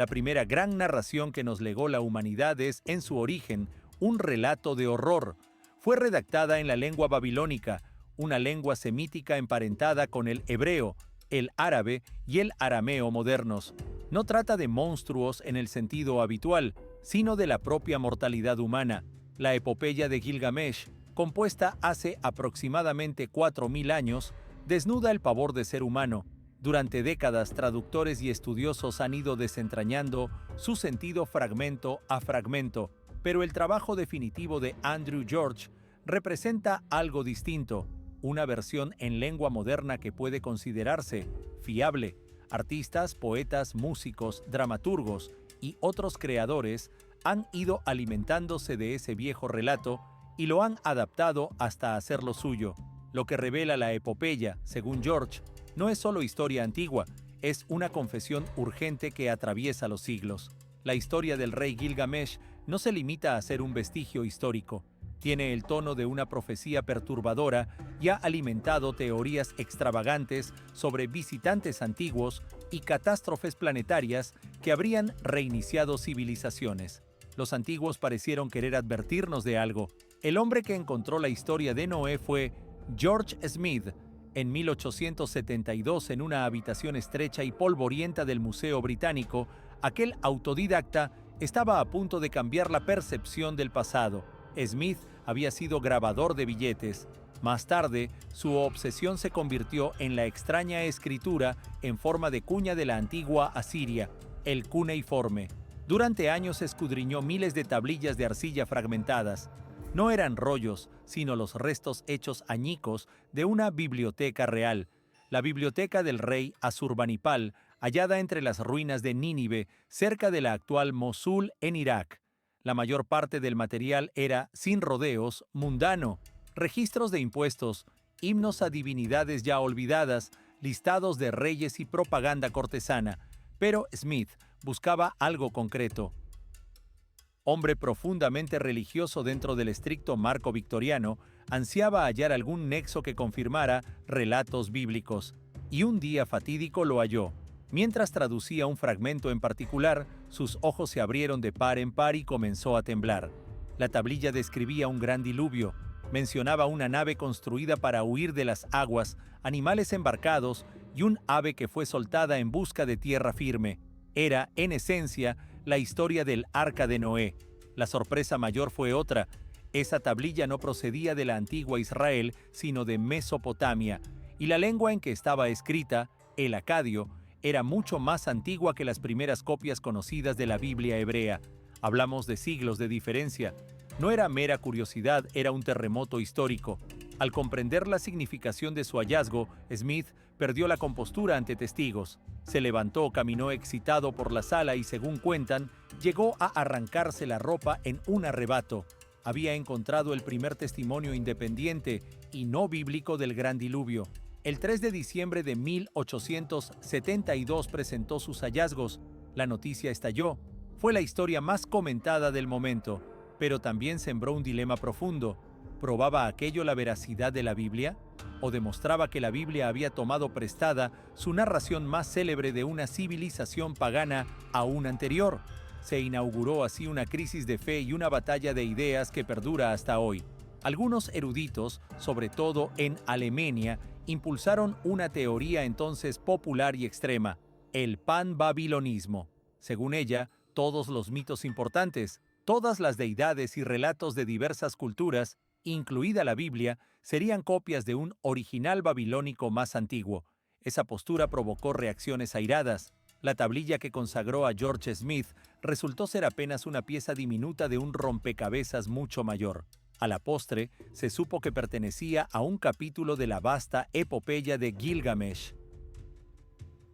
La primera gran narración que nos legó la humanidad es, en su origen, un relato de horror. Fue redactada en la lengua babilónica, una lengua semítica emparentada con el hebreo, el árabe y el arameo modernos. No trata de monstruos en el sentido habitual, sino de la propia mortalidad humana. La epopeya de Gilgamesh, compuesta hace aproximadamente 4000 años, desnuda el pavor de ser humano. Durante décadas, traductores y estudiosos han ido desentrañando su sentido fragmento a fragmento, pero el trabajo definitivo de Andrew George representa algo distinto, una versión en lengua moderna que puede considerarse fiable. Artistas, poetas, músicos, dramaturgos y otros creadores han ido alimentándose de ese viejo relato y lo han adaptado hasta hacerlo suyo. Lo que revela la epopeya, según George, no es solo historia antigua, es una confesión urgente que atraviesa los siglos. La historia del rey Gilgamesh no se limita a ser un vestigio histórico. Tiene el tono de una profecía perturbadora y ha alimentado teorías extravagantes sobre visitantes antiguos y catástrofes planetarias que habrían reiniciado civilizaciones. Los antiguos parecieron querer advertirnos de algo. El hombre que encontró la historia de Noé fue George Smith, en 1872, en una habitación estrecha y polvorienta del Museo Británico. Aquel autodidacta estaba a punto de cambiar la percepción del pasado. Smith había sido grabador de billetes. Más tarde, su obsesión se convirtió en la extraña escritura en forma de cuña de la antigua Asiria, el cuneiforme. Durante años escudriñó miles de tablillas de arcilla fragmentadas. No eran rollos, sino los restos hechos añicos de una biblioteca real, la biblioteca del rey Asurbanipal, hallada entre las ruinas de Nínive, cerca de la actual Mosul en Irak. La mayor parte del material era, sin rodeos, mundano: registros de impuestos, himnos a divinidades ya olvidadas, listados de reyes y propaganda cortesana. Pero Smith buscaba algo concreto. Hombre profundamente religioso dentro del estricto marco victoriano, ansiaba hallar algún nexo que confirmara relatos bíblicos, y un día fatídico lo halló. Mientras traducía un fragmento en particular, sus ojos se abrieron de par en par y comenzó a temblar. La tablilla describía un gran diluvio, mencionaba una nave construida para huir de las aguas, animales embarcados y un ave que fue soltada en busca de tierra firme. Era, en esencia, la historia del Arca de Noé. La sorpresa mayor fue otra. Esa tablilla no procedía de la antigua Israel, sino de Mesopotamia, y la lengua en que estaba escrita, el acadio, era mucho más antigua que las primeras copias conocidas de la Biblia hebrea. Hablamos de siglos de diferencia. No era mera curiosidad, era un terremoto histórico. Al comprender la significación de su hallazgo, Smith perdió la compostura ante testigos. Se levantó, caminó excitado por la sala y, según cuentan, llegó a arrancarse la ropa en un arrebato. Había encontrado el primer testimonio independiente y no bíblico del gran diluvio. El 3 de diciembre de 1872 presentó sus hallazgos. La noticia estalló. Fue la historia más comentada del momento, pero también sembró un dilema profundo. ¿Probaba aquello la veracidad de la Biblia? ¿O demostraba que la Biblia había tomado prestada su narración más célebre de una civilización pagana aún anterior? Se inauguró así una crisis de fe y una batalla de ideas que perdura hasta hoy. Algunos eruditos, sobre todo en Alemania, impulsaron una teoría entonces popular y extrema: el panbabilonismo. Según ella, todos los mitos importantes, todas las deidades y relatos de diversas culturas, incluida la Biblia, serían copias de un original babilónico más antiguo. Esa postura provocó reacciones airadas. La tablilla que consagró a George Smith resultó ser apenas una pieza diminuta de un rompecabezas mucho mayor. A la postre, se supo que pertenecía a un capítulo de la vasta epopeya de Gilgamesh.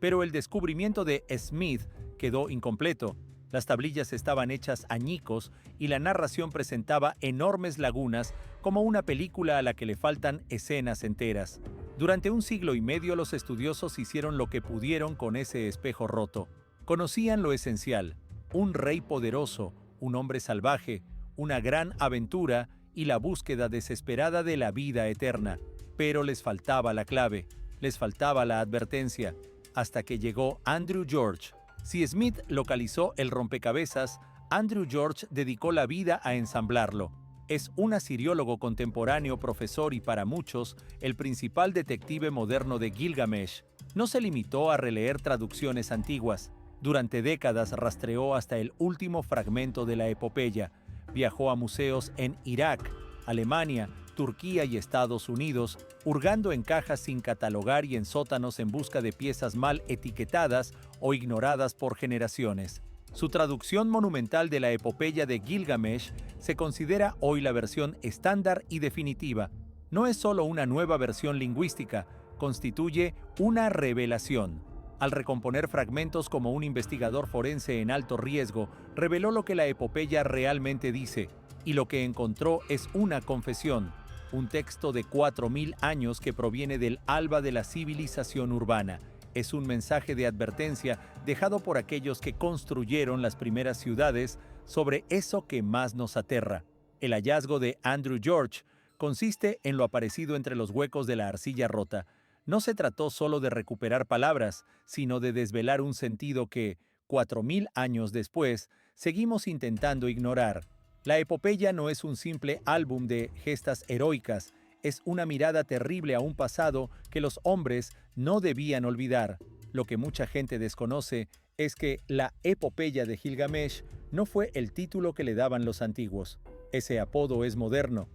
Pero el descubrimiento de Smith quedó incompleto. Las tablillas estaban hechas añicos y la narración presentaba enormes lagunas, como una película a la que le faltan escenas enteras. Durante un siglo y medio los estudiosos hicieron lo que pudieron con ese espejo roto. Conocían lo esencial: un rey poderoso, un hombre salvaje, una gran aventura y la búsqueda desesperada de la vida eterna. Pero les faltaba la clave, les faltaba la advertencia, hasta que llegó Andrew George. Si Smith localizó el rompecabezas, Andrew George dedicó la vida a ensamblarlo. Es un asiriólogo contemporáneo, profesor y para muchos, el principal detective moderno de Gilgamesh. No se limitó a releer traducciones antiguas. Durante décadas rastreó hasta el último fragmento de la epopeya. Viajó a museos en Irak, Alemania, Turquía y Estados Unidos, hurgando en cajas sin catalogar y en sótanos en busca de piezas mal etiquetadas o ignoradas por generaciones. Su traducción monumental de la epopeya de Gilgamesh se considera hoy la versión estándar y definitiva. No es solo una nueva versión lingüística, constituye una revelación. Al recomponer fragmentos como un investigador forense en alto riesgo, reveló lo que la epopeya realmente dice, y lo que encontró es una confesión, un texto de 4000 años que proviene del alba de la civilización urbana. Es un mensaje de advertencia dejado por aquellos que construyeron las primeras ciudades sobre eso que más nos aterra. El hallazgo de Andrew George consiste en lo aparecido entre los huecos de la arcilla rota. No se trató solo de recuperar palabras, sino de desvelar un sentido que, 4000 años después, seguimos intentando ignorar. La epopeya no es un simple álbum de gestas heroicas, es una mirada terrible a un pasado que los hombres no debían olvidar. Lo que mucha gente desconoce es que la epopeya de Gilgamesh no fue el título que le daban los antiguos. Ese apodo es moderno.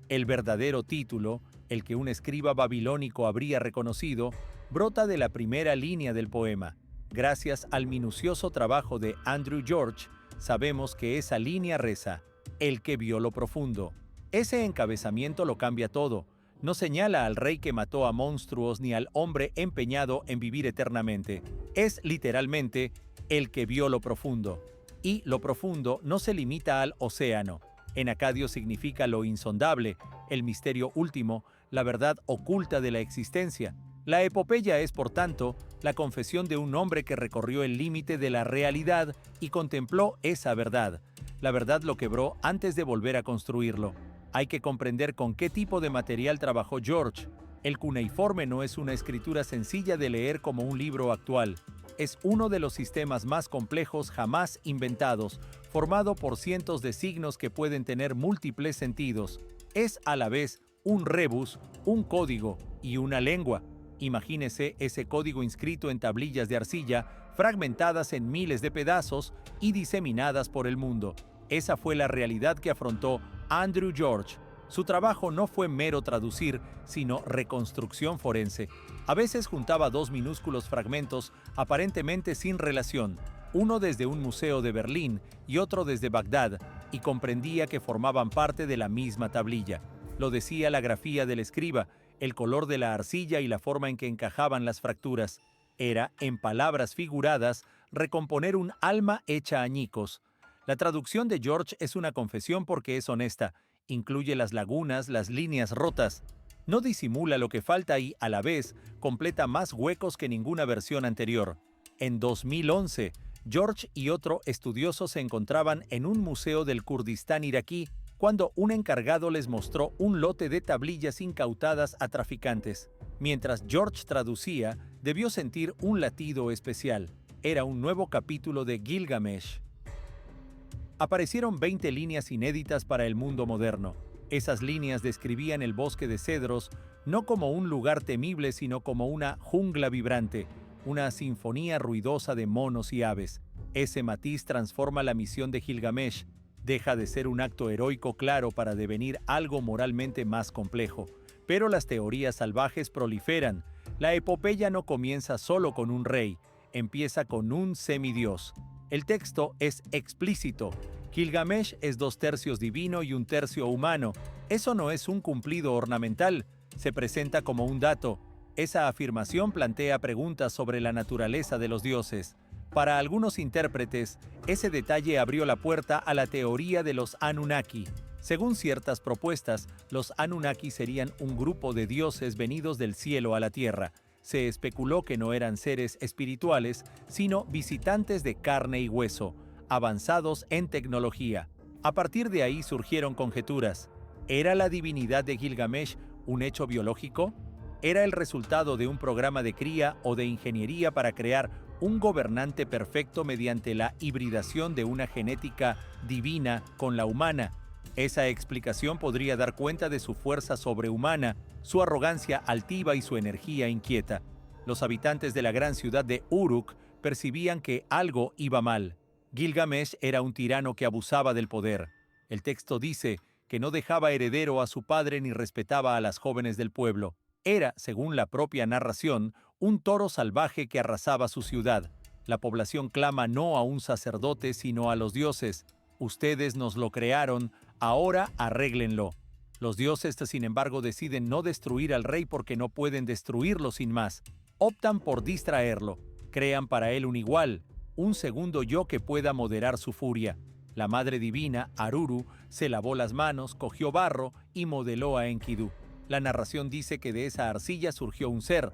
El verdadero título, el que un escriba babilónico habría reconocido, brota de la primera línea del poema. Gracias al minucioso trabajo de Andrew George, sabemos que esa línea reza: el que vio lo profundo. Ese encabezamiento lo cambia todo. No señala al rey que mató a monstruos ni al hombre empeñado en vivir eternamente. Es literalmente el que vio lo profundo. Y lo profundo no se limita al océano. En acadio significa lo insondable, el misterio último, la verdad oculta de la existencia. La epopeya es, por tanto, la confesión de un hombre que recorrió el límite de la realidad y contempló esa verdad. La verdad lo quebró antes de volver a construirlo. Hay que comprender con qué tipo de material trabajó George. El cuneiforme no es una escritura sencilla de leer como un libro actual. Es uno de los sistemas más complejos jamás inventados, formado por cientos de signos que pueden tener múltiples sentidos. Es a la vez un rebus, un código y una lengua. Imagínese ese código inscrito en tablillas de arcilla, fragmentadas en miles de pedazos y diseminadas por el mundo. Esa fue la realidad que afrontó Andrew George. Su trabajo no fue mero traducir, sino reconstrucción forense. A veces juntaba dos minúsculos fragmentos aparentemente sin relación, uno desde un museo de Berlín y otro desde Bagdad, y comprendía que formaban parte de la misma tablilla. Lo decía la grafía del escriba, el color de la arcilla y la forma en que encajaban las fracturas. Era, en palabras figuradas, recomponer un alma hecha añicos. La traducción de George es una confesión porque es honesta. Incluye las lagunas, las líneas rotas. No disimula lo que falta y, a la vez, completa más huecos que ninguna versión anterior. En 2011, George y otro estudioso se encontraban en un museo del Kurdistán iraquí cuando un encargado les mostró un lote de tablillas incautadas a traficantes. Mientras George traducía, debió sentir un latido especial. Era un nuevo capítulo de Gilgamesh. Aparecieron 20 líneas inéditas para el mundo moderno. Esas líneas describían el bosque de cedros no como un lugar temible, sino como una jungla vibrante, una sinfonía ruidosa de monos y aves. Ese matiz transforma la misión de Gilgamesh. Deja de ser un acto heroico claro para devenir algo moralmente más complejo. Pero las teorías salvajes proliferan. La epopeya no comienza solo con un rey, empieza con un semidios. El texto es explícito. Gilgamesh es 2/3 divino y 1/3 humano. Eso no es un cumplido ornamental, se presenta como un dato. Esa afirmación plantea preguntas sobre la naturaleza de los dioses. Para algunos intérpretes, ese detalle abrió la puerta a la teoría de los Anunnaki. Según ciertas propuestas, los Anunnaki serían un grupo de dioses venidos del cielo a la tierra. Se especuló que no eran seres espirituales, sino visitantes de carne y hueso, avanzados en tecnología. A partir de ahí surgieron conjeturas. ¿Era la divinidad de Gilgamesh un hecho biológico? ¿Era el resultado de un programa de cría o de ingeniería para crear un gobernante perfecto mediante la hibridación de una genética divina con la humana. Esa explicación podría dar cuenta de su fuerza sobrehumana, su arrogancia altiva y su energía inquieta. Los habitantes de la gran ciudad de Uruk percibían que algo iba mal. Gilgamesh era un tirano que abusaba del poder. El texto dice que no dejaba heredero a su padre ni respetaba a las jóvenes del pueblo. Era, según la propia narración, un toro salvaje que arrasaba su ciudad. La población clama no a un sacerdote, sino a los dioses. Ustedes nos lo crearon, ahora arréglenlo. Los dioses, sin embargo, deciden no destruir al rey porque no pueden destruirlo sin más. Optan por distraerlo. Crean para él un igual, un segundo yo que pueda moderar su furia. La Madre Divina, Aruru, se lavó las manos, cogió barro y modeló a Enkidu. La narración dice que de esa arcilla surgió un ser.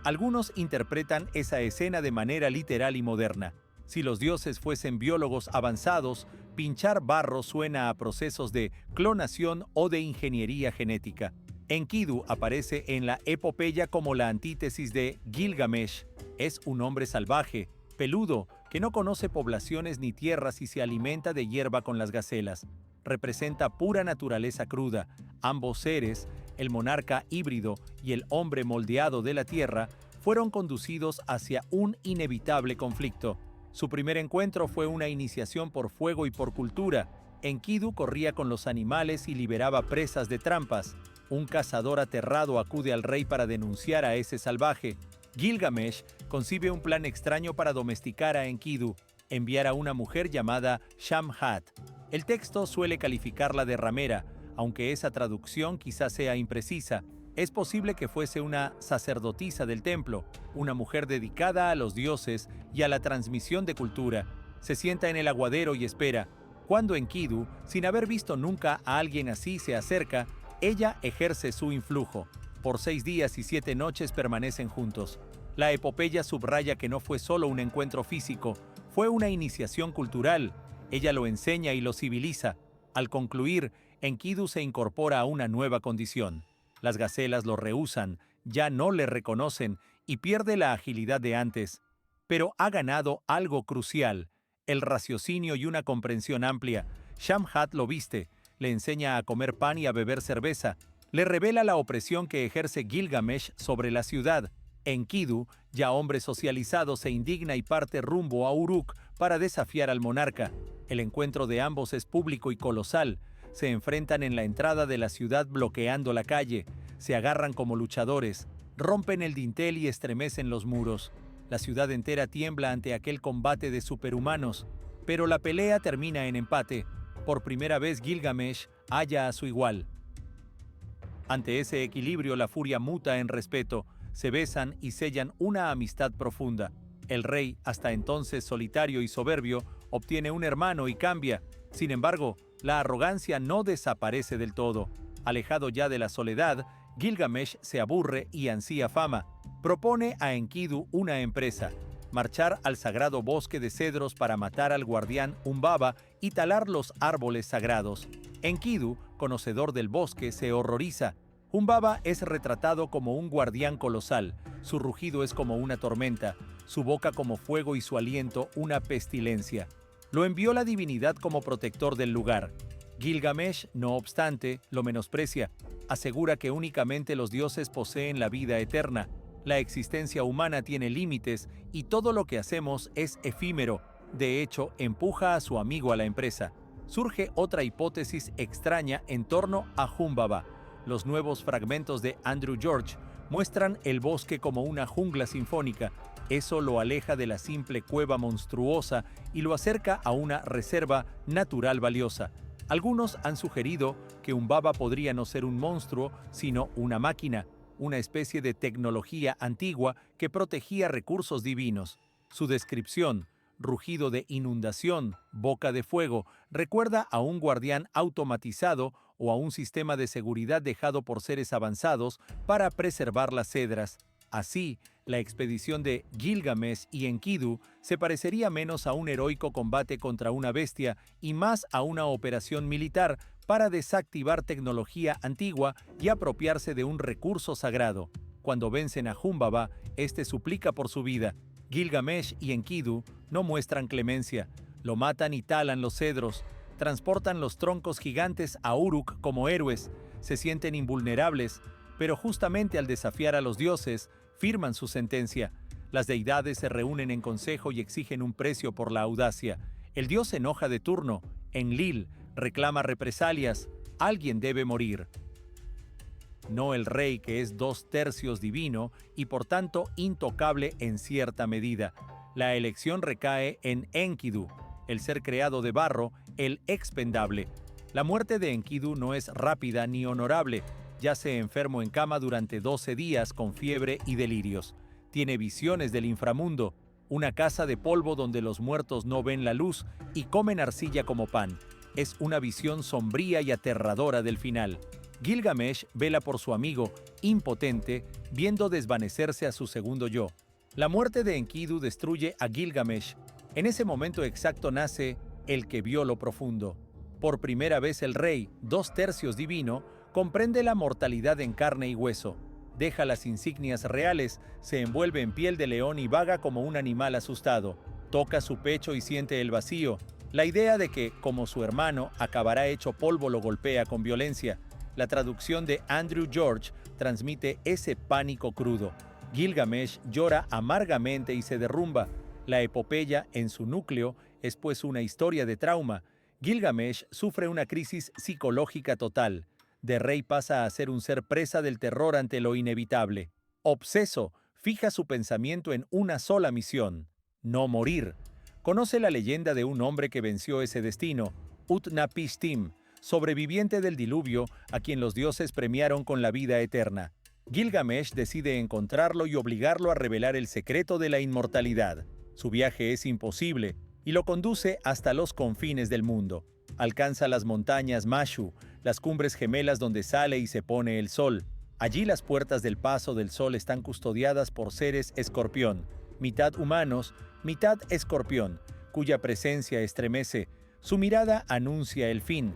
Algunos interpretan esa escena de manera literal y moderna. Si los dioses fuesen biólogos avanzados, pinchar barro suena a procesos de clonación o de ingeniería genética. Enkidu aparece en la epopeya como la antítesis de Gilgamesh. Es un hombre salvaje, peludo, que no conoce poblaciones ni tierras y se alimenta de hierba con las gacelas. Representa pura naturaleza cruda. Ambos seres, el monarca híbrido y el hombre moldeado de la tierra, fueron conducidos hacia un inevitable conflicto. Su primer encuentro fue una iniciación por fuego y por cultura. Enkidu corría con los animales y liberaba presas de trampas. Un cazador aterrado acude al rey para denunciar a ese salvaje. Gilgamesh concibe un plan extraño para domesticar a Enkidu, enviar a una mujer llamada Shamhat. El texto suele calificarla de ramera, aunque esa traducción quizás sea imprecisa. Es posible que fuese una sacerdotisa del templo, una mujer dedicada a los dioses y a la transmisión de cultura. Se sienta en el aguadero y espera. Cuando Enkidu, sin haber visto nunca a alguien así, se acerca, ella ejerce su influjo. Por 6 días y 7 noches permanecen juntos. La epopeya subraya que no fue solo un encuentro físico, fue una iniciación cultural. Ella lo enseña y lo civiliza. Al concluir, Enkidu se incorpora a una nueva condición. Las gacelas lo rehúsan, ya no le reconocen y pierde la agilidad de antes. Pero ha ganado algo crucial, el raciocinio y una comprensión amplia. Shamhat lo viste, le enseña a comer pan y a beber cerveza. Le revela la opresión que ejerce Gilgamesh sobre la ciudad. Enkidu, ya hombre socializado, se indigna y parte rumbo a Uruk para desafiar al monarca. El encuentro de ambos es público y colosal. Se enfrentan en la entrada de la ciudad bloqueando la calle. Se agarran como luchadores. Rompen el dintel y estremecen los muros. La ciudad entera tiembla ante aquel combate de superhumanos. Pero la pelea termina en empate. Por primera vez Gilgamesh halla a su igual. Ante ese equilibrio, la furia muta en respeto. Se besan y sellan una amistad profunda. El rey, hasta entonces solitario y soberbio, obtiene un hermano y cambia. Sin embargo, la arrogancia no desaparece del todo. Alejado ya de la soledad, Gilgamesh se aburre y ansía fama. Propone a Enkidu una empresa: marchar al sagrado bosque de cedros para matar al guardián Humbaba y talar los árboles sagrados. Enkidu, conocedor del bosque, se horroriza. Humbaba es retratado como un guardián colosal. Su rugido es como una tormenta, su boca como fuego y su aliento una pestilencia. Lo envió la divinidad como protector del lugar. Gilgamesh, no obstante, lo menosprecia. Asegura que únicamente los dioses poseen la vida eterna. La existencia humana tiene límites y todo lo que hacemos es efímero. De hecho, empuja a su amigo a la empresa. Surge otra hipótesis extraña en torno a Humbaba. Los nuevos fragmentos de Andrew George muestran el bosque como una jungla sinfónica. Eso lo aleja de la simple cueva monstruosa y lo acerca a una reserva natural valiosa. Algunos han sugerido que Humbaba podría no ser un monstruo, sino una máquina, una especie de tecnología antigua que protegía recursos divinos. Su descripción, rugido de inundación, boca de fuego, recuerda a un guardián automatizado o a un sistema de seguridad dejado por seres avanzados para preservar las cedras. Así, la expedición de Gilgamesh y Enkidu se parecería menos a un heroico combate contra una bestia y más a una operación militar para desactivar tecnología antigua y apropiarse de un recurso sagrado. Cuando vencen a Humbaba, este suplica por su vida. Gilgamesh y Enkidu no muestran clemencia, lo matan y talan los cedros, transportan los troncos gigantes a Uruk como héroes, se sienten invulnerables, pero justamente al desafiar a los dioses, firman su sentencia. Las deidades se reúnen en consejo y exigen un precio por la audacia. El dios se enoja de turno, Enlil reclama represalias, alguien debe morir. No el rey, que es 2/3 divino y por tanto intocable en cierta medida. La elección recae en Enkidu, el ser creado de barro, el expendable. La muerte de Enkidu no es rápida ni honorable. Yace enfermo en cama durante 12 días con fiebre y delirios. Tiene visiones del inframundo, una casa de polvo donde los muertos no ven la luz y comen arcilla como pan. Es una visión sombría y aterradora del final. Gilgamesh vela por su amigo, impotente, viendo desvanecerse a su segundo yo. La muerte de Enkidu destruye a Gilgamesh. En ese momento exacto nace el que vio lo profundo. Por primera vez el rey, 2/3 divino, comprende la mortalidad en carne y hueso. Deja las insignias reales, se envuelve en piel de león y vaga como un animal asustado. Toca su pecho y siente el vacío. La idea de que, como su hermano, acabará hecho polvo lo golpea con violencia. La traducción de Andrew George transmite ese pánico crudo. Gilgamesh llora amargamente y se derrumba. La epopeya, en su núcleo, es pues una historia de trauma. Gilgamesh sufre una crisis psicológica total. De rey pasa a ser un ser presa del terror ante lo inevitable. Obseso, fija su pensamiento en una sola misión: no morir. Conoce la leyenda de un hombre que venció ese destino, Utnapishtim, sobreviviente del diluvio a quien los dioses premiaron con la vida eterna. Gilgamesh decide encontrarlo y obligarlo a revelar el secreto de la inmortalidad. Su viaje es imposible y lo conduce hasta los confines del mundo. Alcanza las montañas Mashu, las cumbres gemelas donde sale y se pone el sol. Allí las puertas del paso del sol están custodiadas por seres escorpión, mitad humanos, mitad escorpión, cuya presencia estremece. Su mirada anuncia el fin.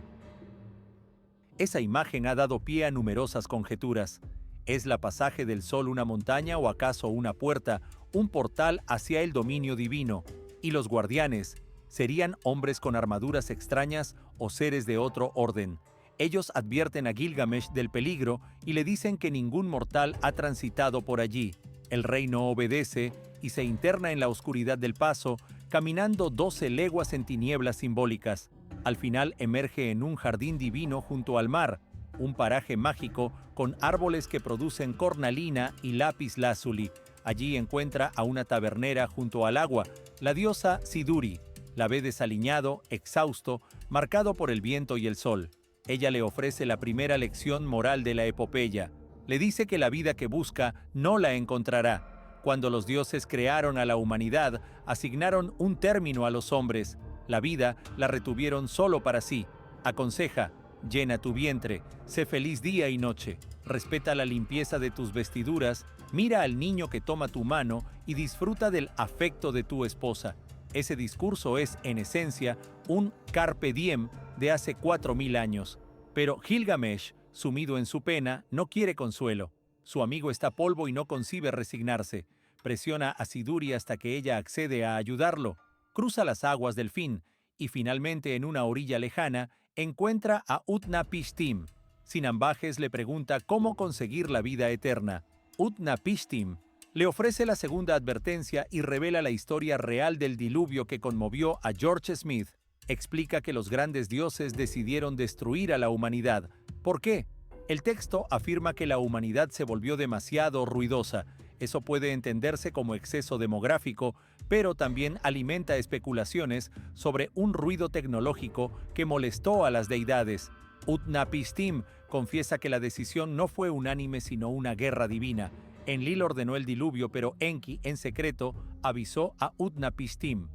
Esa imagen ha dado pie a numerosas conjeturas. ¿Es la pasaje del sol una montaña o acaso una puerta, un portal hacia el dominio divino? ¿Y los guardianes serían hombres con armaduras extrañas o seres de otro orden? Ellos advierten a Gilgamesh del peligro y le dicen que ningún mortal ha transitado por allí. El rey no obedece y se interna en la oscuridad del paso, caminando 12 leguas en tinieblas simbólicas. Al final emerge en un jardín divino junto al mar, un paraje mágico con árboles que producen cornalina y lápiz lázuli. Allí encuentra a una tabernera junto al agua, la diosa Siduri. La ve desaliñado, exhausto, marcado por el viento y el sol. Ella le ofrece la primera lección moral de la epopeya. Le dice que la vida que busca no la encontrará. Cuando los dioses crearon a la humanidad, asignaron un término a los hombres. La vida la retuvieron solo para sí. Aconseja: llena tu vientre, sé feliz día y noche, respeta la limpieza de tus vestiduras, mira al niño que toma tu mano y disfruta del afecto de tu esposa. Ese discurso es, en esencia, un carpe diem de hace 4000 años. Pero Gilgamesh, sumido en su pena, no quiere consuelo. Su amigo está polvo y no concibe resignarse. Presiona a Siduri hasta que ella accede a ayudarlo. Cruza las aguas del fin y finalmente, en una orilla lejana, encuentra a Utnapishtim. Sin ambajes le pregunta cómo conseguir la vida eterna. Utnapishtim le ofrece la segunda advertencia y revela la historia real del diluvio que conmovió a George Smith. Explica que los grandes dioses decidieron destruir a la humanidad. ¿Por qué? El texto afirma que la humanidad se volvió demasiado ruidosa. Eso puede entenderse como exceso demográfico, pero también alimenta especulaciones sobre un ruido tecnológico que molestó a las deidades. Utnapishtim confiesa que la decisión no fue unánime sino una guerra divina. Enlil ordenó el diluvio, pero Enki, en secreto, avisó a Utnapishtim.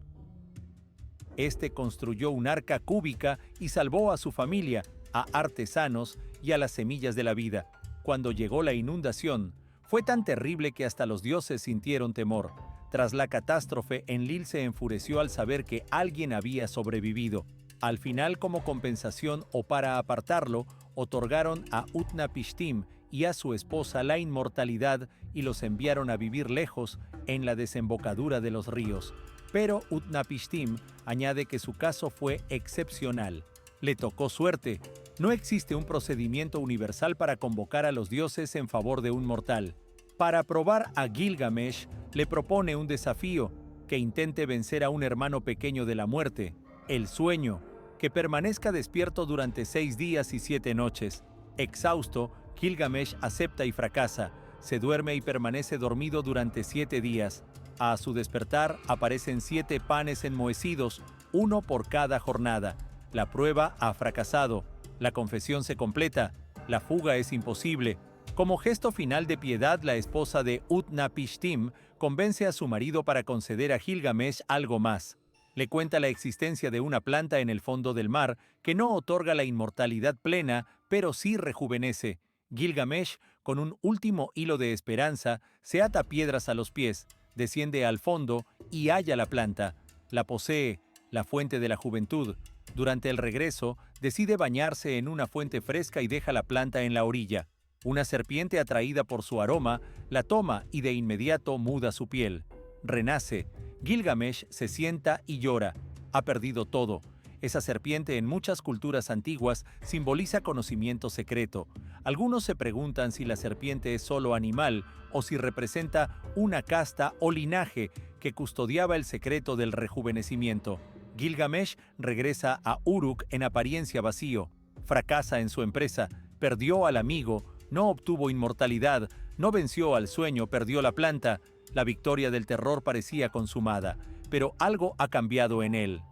Este construyó un arca cúbica y salvó a su familia, a artesanos y a las semillas de la vida. Cuando llegó la inundación, fue tan terrible que hasta los dioses sintieron temor. Tras la catástrofe, Enlil se enfureció al saber que alguien había sobrevivido. Al final, como compensación o para apartarlo, otorgaron a Utnapishtim y a su esposa la inmortalidad y los enviaron a vivir lejos, en la desembocadura de los ríos. Pero Utnapishtim añade que su caso fue excepcional. Le tocó suerte. No existe un procedimiento universal para convocar a los dioses en favor de un mortal. Para probar a Gilgamesh, le propone un desafío, que intente vencer a un hermano pequeño de la muerte, el sueño, que permanezca despierto durante 6 días y 7 noches. Exhausto, Gilgamesh acepta y fracasa, se duerme y permanece dormido durante 7 días. A su despertar aparecen 7 panes enmohecidos, uno por cada jornada. La prueba ha fracasado, la confesión se completa, la fuga es imposible. Como gesto final de piedad, la esposa de Utnapishtim convence a su marido para conceder a Gilgamesh algo más. Le cuenta la existencia de una planta en el fondo del mar que no otorga la inmortalidad plena, pero sí rejuvenece. Gilgamesh, con un último hilo de esperanza, se ata piedras a los pies, desciende al fondo y halla la planta. La posee, la fuente de la juventud. Durante el regreso, decide bañarse en una fuente fresca y deja la planta en la orilla. Una serpiente atraída por su aroma la toma y de inmediato muda su piel. Renace. Gilgamesh se sienta y llora. Ha perdido todo. Esa serpiente en muchas culturas antiguas simboliza conocimiento secreto. Algunos se preguntan si la serpiente es solo animal o si representa una casta o linaje que custodiaba el secreto del rejuvenecimiento. Gilgamesh regresa a Uruk en apariencia vacío. Fracasa en su empresa, perdió al amigo, no obtuvo inmortalidad, no venció al sueño, perdió la planta. La victoria del terror parecía consumada, pero algo ha cambiado en él.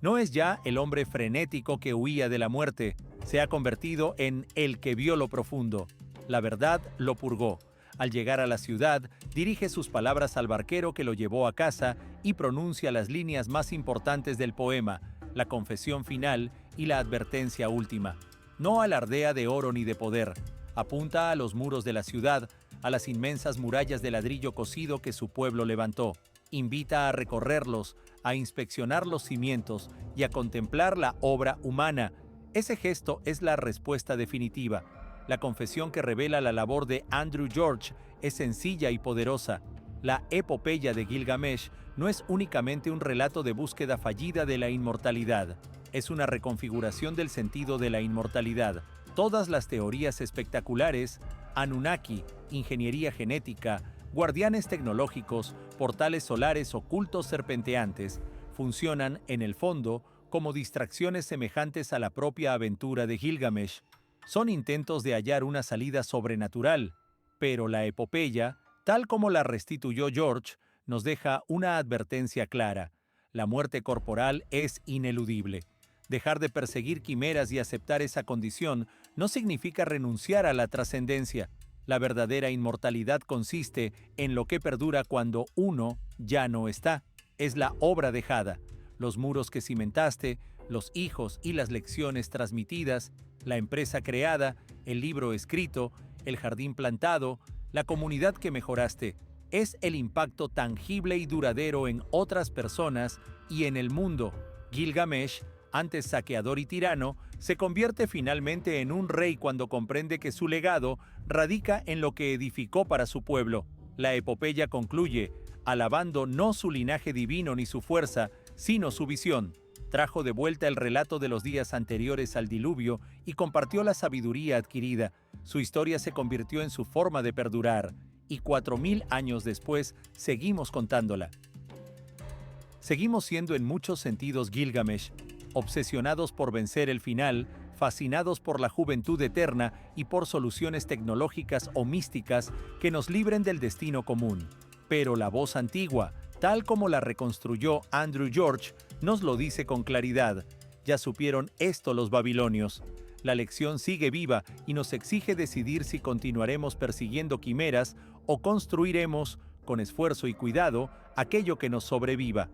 No es ya el hombre frenético que huía de la muerte, se ha convertido en el que vio lo profundo. La verdad lo purgó. Al llegar a la ciudad, dirige sus palabras al barquero que lo llevó a casa y pronuncia las líneas más importantes del poema, la confesión final y la advertencia última. No alardea de oro ni de poder, apunta a los muros de la ciudad, a las inmensas murallas de ladrillo cocido que su pueblo levantó. Invita a recorrerlos, a inspeccionar los cimientos y a contemplar la obra humana. Ese gesto es la respuesta definitiva. La confesión que revela la labor de Andrew George es sencilla y poderosa. La epopeya de Gilgamesh no es únicamente un relato de búsqueda fallida de la inmortalidad, es una reconfiguración del sentido de la inmortalidad. Todas las teorías espectaculares, Anunnaki, ingeniería genética, guardianes tecnológicos, portales solares ocultos serpenteantes, funcionan, en el fondo, como distracciones semejantes a la propia aventura de Gilgamesh. Son intentos de hallar una salida sobrenatural, pero la epopeya, tal como la restituyó George, nos deja una advertencia clara. La muerte corporal es ineludible. Dejar de perseguir quimeras y aceptar esa condición no significa renunciar a la trascendencia. La verdadera inmortalidad consiste en lo que perdura cuando uno ya no está. Es la obra dejada, los muros que cimentaste, los hijos y las lecciones transmitidas, la empresa creada, el libro escrito, el jardín plantado, la comunidad que mejoraste. Es el impacto tangible y duradero en otras personas y en el mundo. Gilgamesh, antes saqueador y tirano, se convierte finalmente en un rey cuando comprende que su legado radica en lo que edificó para su pueblo. La epopeya concluye, alabando no su linaje divino ni su fuerza, sino su visión. Trajo de vuelta el relato de los días anteriores al diluvio y compartió la sabiduría adquirida. Su historia se convirtió en su forma de perdurar, y 4000 años después seguimos contándola. Seguimos siendo en muchos sentidos Gilgamesh, obsesionados por vencer el final, fascinados por la juventud eterna y por soluciones tecnológicas o místicas que nos libren del destino común. Pero la voz antigua, tal como la reconstruyó Andrew George, nos lo dice con claridad. Ya supieron esto los babilonios. La lección sigue viva y nos exige decidir si continuaremos persiguiendo quimeras o construiremos, con esfuerzo y cuidado, aquello que nos sobreviva.